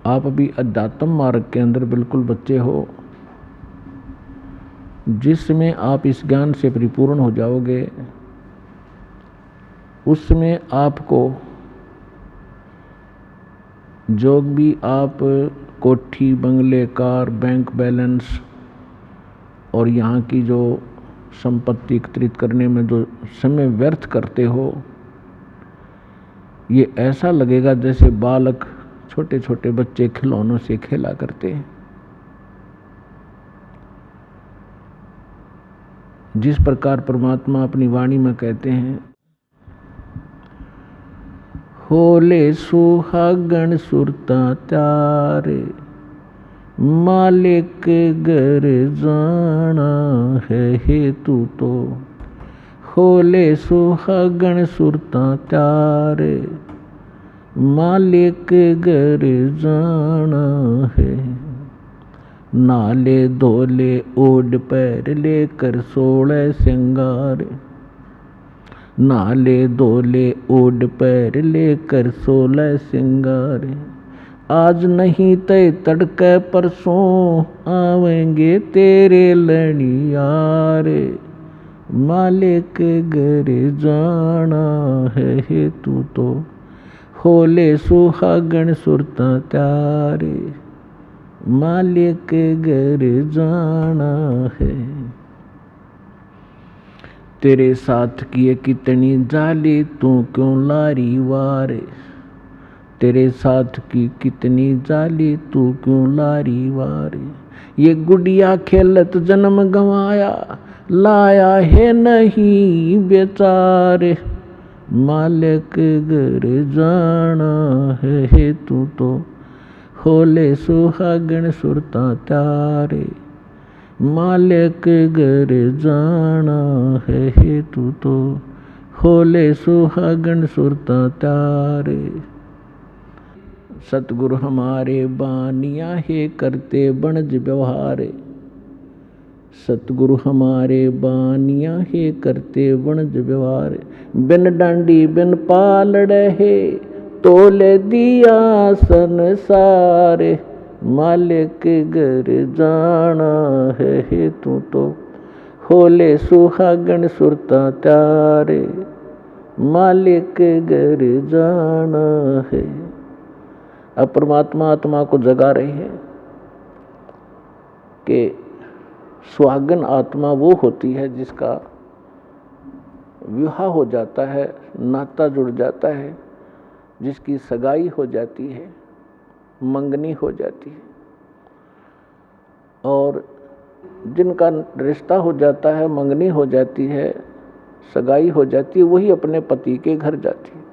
आप अभी अध्यात्म मार्ग के अंदर बिल्कुल बच्चे हो, जिसमें आप इस ज्ञान से परिपूर्ण हो जाओगे, उसमें आपको जो भी आप कोठी, बंगले, कार, बैंक बैलेंस और यहाँ की जो संपत्ति एकत्रित करने में जो समय व्यर्थ करते हो, ये ऐसा लगेगा जैसे बालक, छोटे छोटे बच्चे खिलौनों से खेला करते हैं। जिस प्रकार परमात्मा अपनी वाणी में कहते हैं, होले सुहागण सुरता त्यारे, मालिक घर जाना है हेतु तो। होले सुहागण सुरता त्यारे, मालिक घर जाना है। नाले धोले ओढ़ पैर लेकर 16 श्रृंगार, नाले धोले ओढ़ पैर लेकर 16 श्रृंगार। आज नहीं तय तड़के परसों आवेंगे तेरे लड़ियारे, मालिक घर जाना है हेतु तो। होले सुहागण सुरता त्यारे, मालिक घर जाना है। तेरे साथ किए कितनी जाली, तू क्यों लारी वारे। तेरे साथ की कितनी जाली, तू क्यों लारी वारे। ये गुड़िया खेलत जन्म गंवाया, लाया है नहीं बेचारे, मालिक घर जाना है हेतु तो। होले सुहागण सुरता त्यारे, मालिक घर जाना है हेतु तो। होले सुहागण सुरता त्यारे। सतगुरु हमारे बानिया है करते बनज व्यवहारे। सतगुरु हमारे बानिया है करते बनज व्यवहार। बिन डांडी बिन पालड़े है, तोले दिया संसारे, मालिक घर जाना है हेतु तो। होले सुहागण सुरता त्यारे, मालिक घर जाना है। अब परमात्मा आत्मा को जगा रहे हैं कि सुहागन आत्मा वो होती है जिसका विवाह हो जाता है, नाता जुड़ जाता है, जिसकी सगाई हो जाती है, मंगनी हो जाती है, और जिनका रिश्ता हो जाता है, मंगनी हो जाती है, सगाई हो जाती है, वही अपने पति के घर जाती है।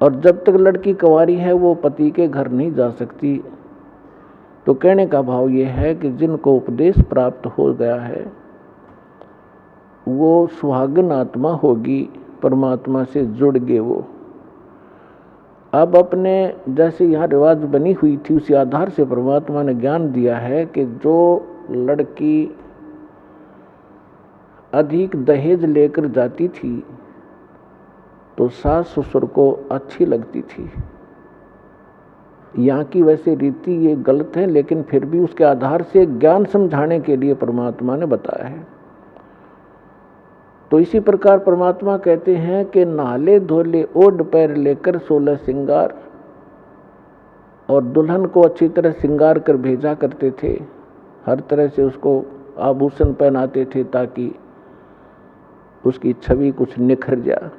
और जब तक लड़की कुंवारी है वो पति के घर नहीं जा सकती। तो कहने का भाव ये है कि जिनको उपदेश प्राप्त हो गया है वो सुहागन आत्मा होगी, परमात्मा से जुड़ गए वो। अब अपने जैसे यहाँ रिवाज बनी हुई थी उसी आधार से परमात्मा ने ज्ञान दिया है कि जो लड़की अधिक दहेज लेकर जाती थी तो सास ससुर को अच्छी लगती थी। यहाँ की वैसे रीति ये गलत है, लेकिन फिर भी उसके आधार से ज्ञान समझाने के लिए परमात्मा ने बताया है। तो इसी प्रकार परमात्मा कहते हैं कि नाले धोले ओढ़ पैर लेकर 16 श्रृंगार, और दुल्हन को अच्छी तरह श्रृंगार कर भेजा करते थे, हर तरह से उसको आभूषण पहनाते थे ताकि उसकी छवि कुछ निखर जाए।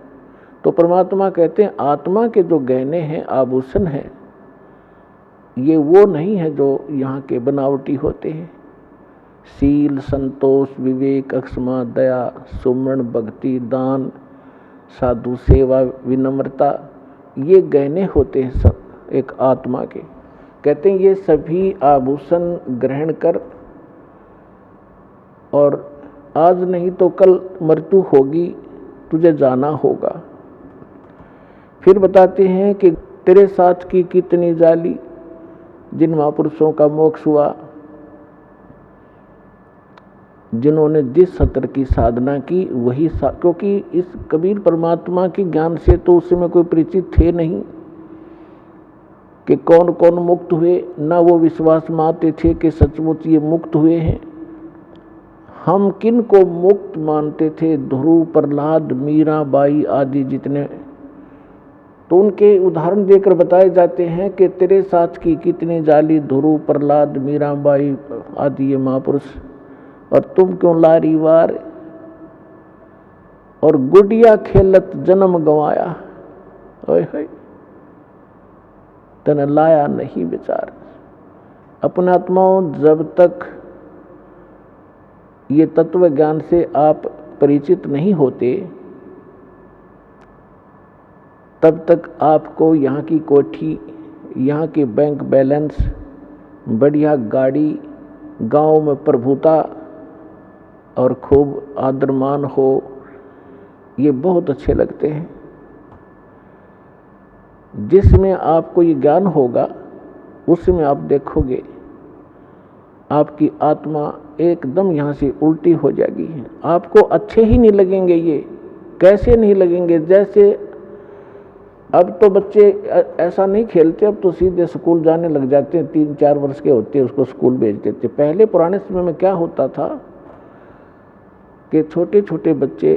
तो परमात्मा कहते हैं आत्मा के जो गहने हैं, आभूषण हैं, ये वो नहीं है जो यहाँ के बनावटी होते हैं। सील, संतोष, विवेक, अक्षमा, दया, सुमरण, भक्ति, दान, साधु सेवा, विनम्रता, ये गहने होते हैं सब एक आत्मा के। कहते हैं ये सभी आभूषण ग्रहण कर, और आज नहीं तो कल मृत्यु होगी, तुझे जाना होगा। फिर बताते हैं कि तेरे साथ की कितनी जाली, जिन महापुरुषों का मोक्ष हुआ, जिन्होंने जिस सत्र की साधना की वही क्योंकि इस कबीर परमात्मा के ज्ञान से तो उस समय कोई परिचित थे नहीं, कि कौन कौन मुक्त हुए, न वो विश्वास मानते थे कि सचमुच ये मुक्त हुए हैं। हम किन को मुक्त मानते थे? ध्रुव, प्रहलाद, मीराबाई आदि जितने, तो उनके उदाहरण देकर बताए जाते हैं कि तेरे साथ की कितनी जाली ध्रुव, प्रहलाद, मीराबाई आदि ये महापुरुष, और तुम क्यों लारी वार और गुडिया खेलत जन्म गंवाया। ओए होए, तन लाया नहीं विचार। अपने आत्माओं, जब तक ये तत्व ज्ञान से आप परिचित नहीं होते, तब तक आपको यहाँ की कोठी, यहाँ के बैंक बैलेंस, बढ़िया गाड़ी, गांव में प्रभुता और खूब आदरमान हो, ये बहुत अच्छे लगते हैं। जिसमें आपको ये ज्ञान होगा उसमें आप देखोगे आपकी आत्मा एकदम यहाँ से उल्टी हो जाएगी। आपको अच्छे ही नहीं लगेंगे। ये कैसे नहीं लगेंगे? जैसे अब तो बच्चे ऐसा नहीं खेलते, अब तो सीधे स्कूल जाने लग जाते हैं। 3-4 वर्ष के होते हैं उसको स्कूल भेज देते। पहले पुराने समय में क्या होता था कि छोटे छोटे बच्चे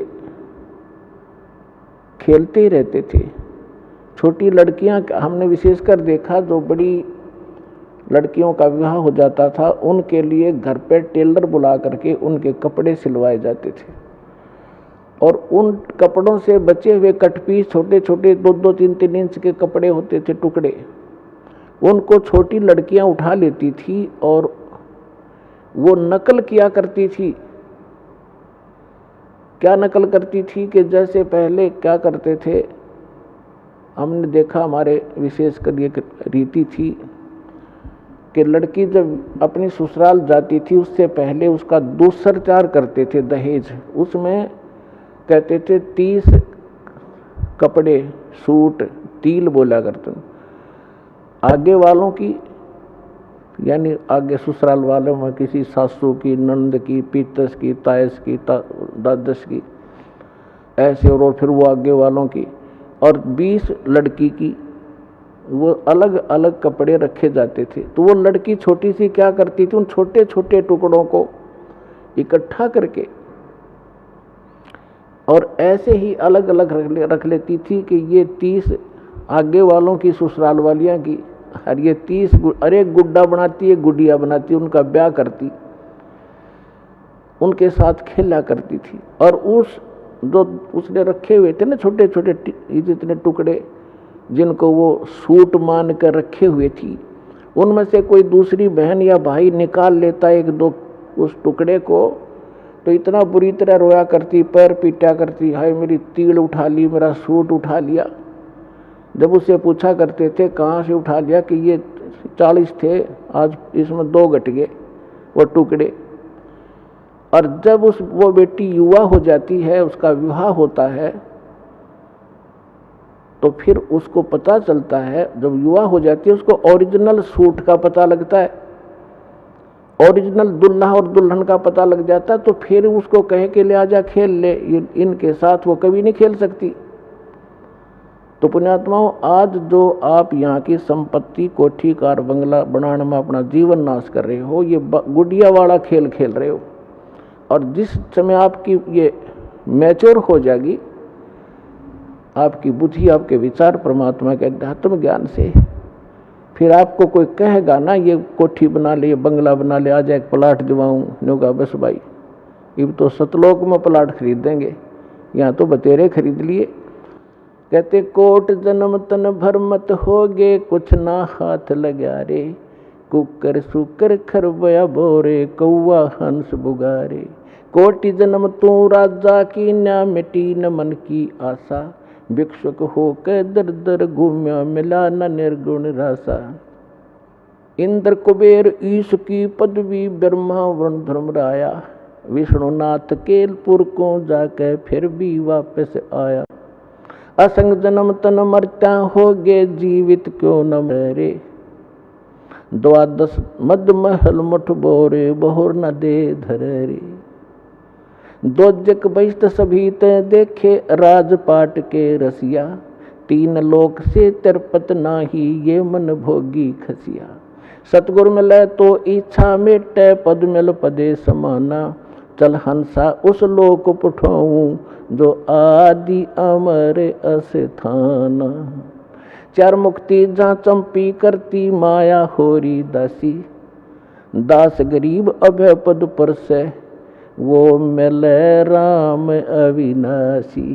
खेलते ही रहते थे। छोटी लड़कियां, हमने विशेषकर देखा, जो बड़ी लड़कियों का विवाह हो जाता था उनके लिए घर पे टेलर बुला करके उनके कपड़े सिलवाए जाते थे, और उन कपड़ों से बचे हुए कटपीस, छोटे छोटे 2-2, 3-3 इंच के कपड़े होते थे, टुकड़े, उनको छोटी लड़कियां उठा लेती थी और वो नकल किया करती थी। क्या नकल करती थी कि जैसे पहले क्या करते थे, हमने देखा, हमारे विशेषकर ये रीति थी कि लड़की जब अपनी ससुराल जाती थी उससे पहले उसका दूसरचार करते थे, दहेज। उसमें कहते थे 30 कपड़े, सूट, तिल बोला करते, आगे वालों की, यानी आगे ससुराल वालों में किसी सासू की, नंद की, पीतस की, तायस की, दादस की, ऐसे, और फिर वो आगे वालों की, और 20 लड़की की, वो अलग अलग कपड़े रखे जाते थे। तो वो लड़की छोटी सी क्या करती थी, उन छोटे छोटे टुकड़ों को इकट्ठा करके और ऐसे ही अलग अलग रख लेती थी कि ये 30 आगे वालों की, ससुराल वालियाँ की, और ये 30, अरे गुड्डा बनाती है, गुडिया बनाती, उनका ब्याह करती, उनके साथ खेला करती थी। और उस जो उसने रखे हुए थे ना छोटे छोटे जितने टुकड़े, जिनको वो सूट मान कर रखे हुए थी, उनमें से कोई दूसरी बहन या भाई निकाल लेता 1-2 उस टुकड़े को, तो इतना बुरी तरह रोया करती, पैर पीटा करती, हाय मेरी तिल उठा ली, मेरा सूट उठा लिया। जब उससे पूछा करते थे कहाँ से उठा लिया, कि ये 40 थे, आज इसमें 2 घट गए वो टुकड़े। और जब वो बेटी युवा हो जाती है, उसका विवाह होता है, तो फिर उसको पता चलता है, जब युवा हो जाती है उसको ओरिजिनल सूट का पता लगता है, ओरिजिनल दुल्हा और दुल्हन का पता लग जाता है। तो फिर उसको कहे कि ले आजा खेल ले, इनके साथ वो कभी नहीं खेल सकती। तो पुण्यात्माओं, आज जो आप यहाँ की संपत्ति, कोठी, कार, बंगला बनाने में अपना जीवन नाश कर रहे हो, ये गुडिया वाला खेल खेल रहे हो। और जिस समय आपकी ये मैच्योर हो जाएगी, आपकी बुद्धि, आपके विचार परमात्मा के अध्यात्म ज्ञान से, फिर आपको कोई कहेगा ना ये कोठी बना ले, बंगला बना ले, आज एक प्लाट दिवाऊं, न्योगा बस भाई, ये तो सतलोक में प्लाट खरीद देंगे, यहाँ तो बतेरे खरीद लिए। कहते कोट जन्म तन भर मत होगे, कुछ ना हाथ लगा रे, कुकर सुकर खरबया बोरे, कौआ हंस बुगारे। कोटि जन्म तू राजा की, ना मिटी न मन की आशा, भिक्षुक होकर दर दर घूम्या, मिला न निर्गुण रासा। इंद्र कुबेर ईश की पदवी, ब्रह्मा वरुण धर्मराया, विष्णुनाथ केलपुर को जाकर फिर भी वापस आया। असंग जन्म तन मरता होगे, जीवित क्यों न मरे, 12 मद महल मुठ बोरे, बहुर न दे धरे। दोजक बहिष्ट सभी ते देखे, राजपाट के रसिया, तीन लोक से तिरपत नाही, ये मन भोगी खसिया। सतगुरु मिले तो इच्छा मिटे, पद मिल पदे समाना। चल हंसा उस लोक पठाऊं, जो आदि अमर अस्थाना। चार मुक्ति जहाँ चंपी करती, माया होरी दासी। दास गरीब अभय पद पर से, वो मिले राम अविनाशी।